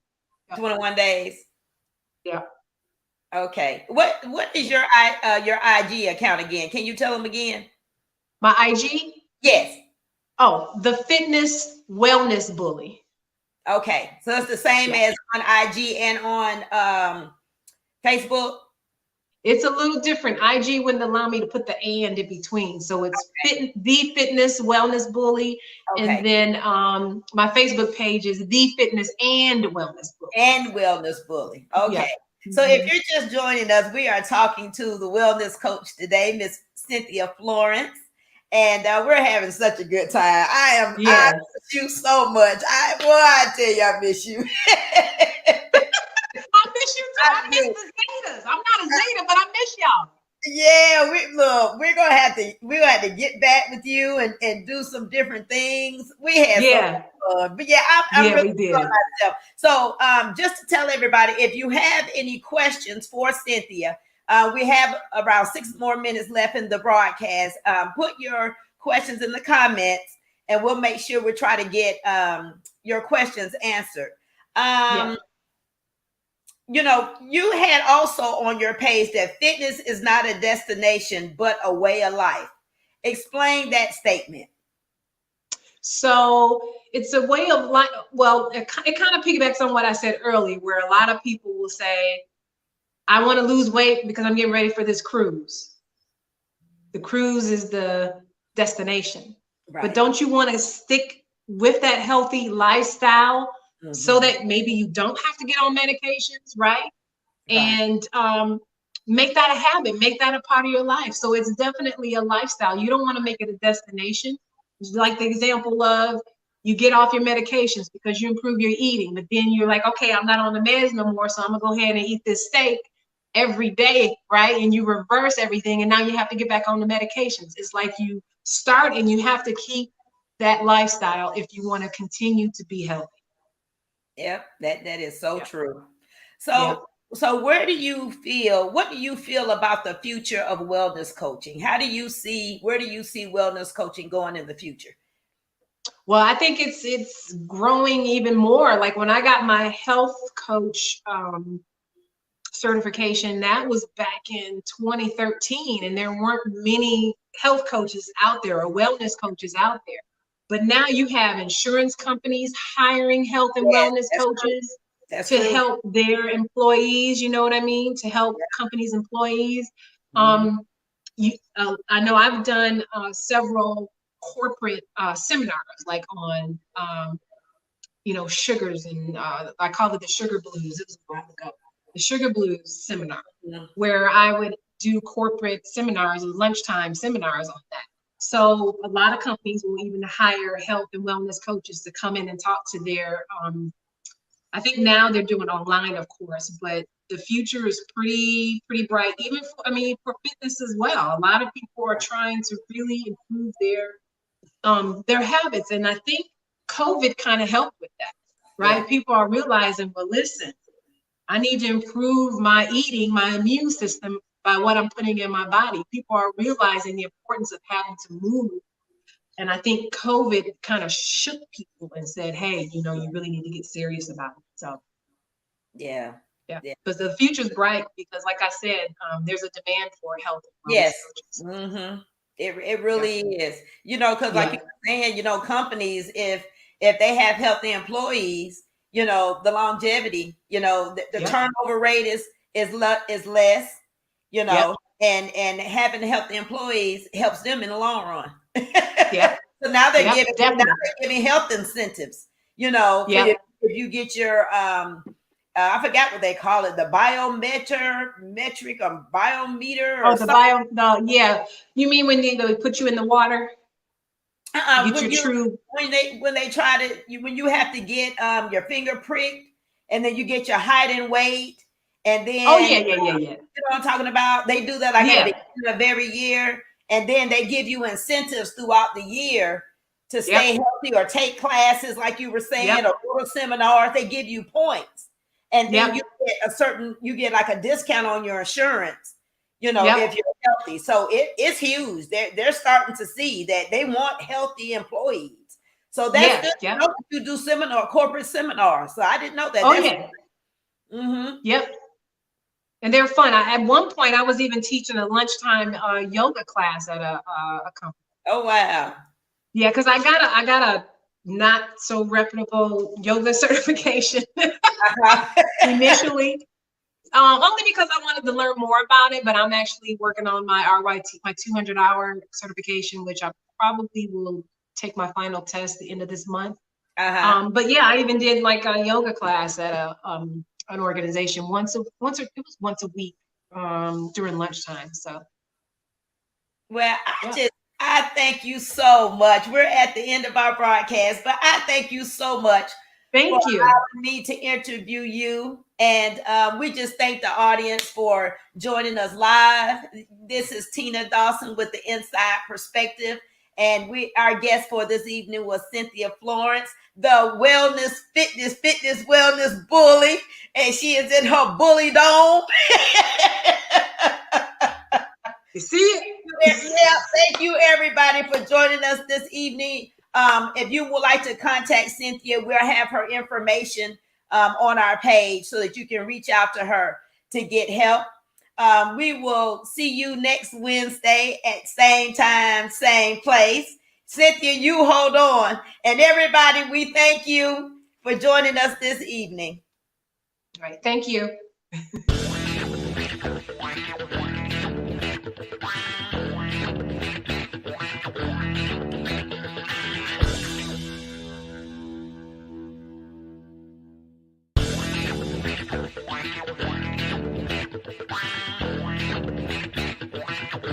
21 days. Yeah. Okay. What is your IG account again? Can you tell them again? My IG? Yes. Oh, the Fitness Wellness Bully. Okay. So it's the same as on IG and on Facebook? It's a little different. IG wouldn't allow me to put the and in between. So it's the Fitness Wellness Bully. Okay. And then my Facebook page is the Fitness and Wellness Bully. And Wellness Bully. Okay. Yeah. So if you're just joining us, we are talking to the wellness coach today, Miss Cynthia Florence. And we're having such a good time. I miss you so much. I tell you, I miss you. I miss you too. I miss the Zetas. I'm not a Zeta, but I miss y'all. Yeah, we're gonna have to get back with you and do some different things. We had some fun, but I'm really enjoying myself. So just to tell everybody, if you have any questions for Cynthia, we have around 6 more minutes left in the broadcast. Put your questions in the comments, and we'll make sure we try to get your questions answered. You know, you had also on your page that fitness is not a destination, but a way of life. Explain that statement. So it's a way of life. Well, it kind of piggybacks on what I said earlier, where a lot of people will say, I want to lose weight because I'm getting ready for this cruise. The cruise is the destination. Right. But don't you want to stick with that healthy lifestyle? Mm-hmm. So that maybe you don't have to get on medications, right? And make that a habit, make that a part of your life. So it's definitely a lifestyle. You don't want to make it a destination. Like the example of you get off your medications because you improve your eating, but then you're like, okay, I'm not on the meds no more, so I'm gonna go ahead and eat this steak every day, right? And you reverse everything, and now you have to get back on the medications. It's like you start and you have to keep that lifestyle if you want to continue to be healthy. Yep, that is so true. So what do you feel about the future of wellness coaching? Where do you see wellness coaching going in the future? Well, I think it's growing even more. Like when I got my health coach certification, that was back in 2013, and there weren't many health coaches out there or wellness coaches out there. But now you have insurance companies hiring health and wellness coaches to help their employees. You know what I mean? To help companies' employees. I know I've done several corporate seminars, like on sugars, and I call it the sugar blues. It was a while ago. The sugar blues seminar, where I would do corporate seminars, lunchtime seminars on that. So a lot of companies will even hire health and wellness coaches to come in and talk to their, I think now they're doing online, of course, but the future is pretty bright, even for fitness as well. A lot of people are trying to really improve their habits. And I think COVID kind of helped with that, right? Yeah. People are realizing, well, listen, I need to improve my eating, my immune system, by what I'm putting in my body. People are realizing the importance of having to move. And I think COVID kind of shook people and said, hey, you really need to get serious about it. So yeah. But the future's bright because, like I said, there's a demand for health. Yes. Mm-hmm. It really is. Because like you were saying, companies, if they have healthy employees, the longevity, the turnover rate is less. And having healthy employees helps them in the long run. So now they're giving health incentives, if you get your, I forgot what they call it, the metric or biometer. Or you mean when they put you in the water? When they try to, when you have to get your finger pricked, and then you get your height and weight. And then, you know what I'm talking about? They do that at the end of every year. And then they give you incentives throughout the year to stay healthy or take classes, like you were saying, or go to seminars. They give you points. And then you get like a discount on your insurance, if you're healthy. So it's huge. They're starting to see that they want healthy employees. So that's good. You do corporate seminars. So I didn't know that. Mm-hmm. Yep. And they're fun. At one point, I was even teaching a lunchtime yoga class at a company. Oh, wow. Yeah, because I got a not so reputable yoga certification initially. Only because I wanted to learn more about it, but I'm actually working on my RYT, my 200-hour certification, which I probably will take my final test the end of this month. But yeah, I even did like a yoga class at an organization once a week during lunchtime. So well, I thank you so much. We're at the end of our broadcast, but I thank you so much thank you. allowing me to interview you. And we just thank the audience for joining us live. This is Tina Dawson with the Inside Perspective. And our guest for this evening was Cynthia Florence, the fitness wellness bully. And she is in her bully dome. You see it? Yeah, thank you everybody for joining us this evening. If you would like to contact Cynthia, we'll have her information on our page so that you can reach out to her to get help. We will see you next Wednesday at same time, same place. Cynthia, you hold on. And everybody, we thank you for joining us this evening. All right, thank you. Wow.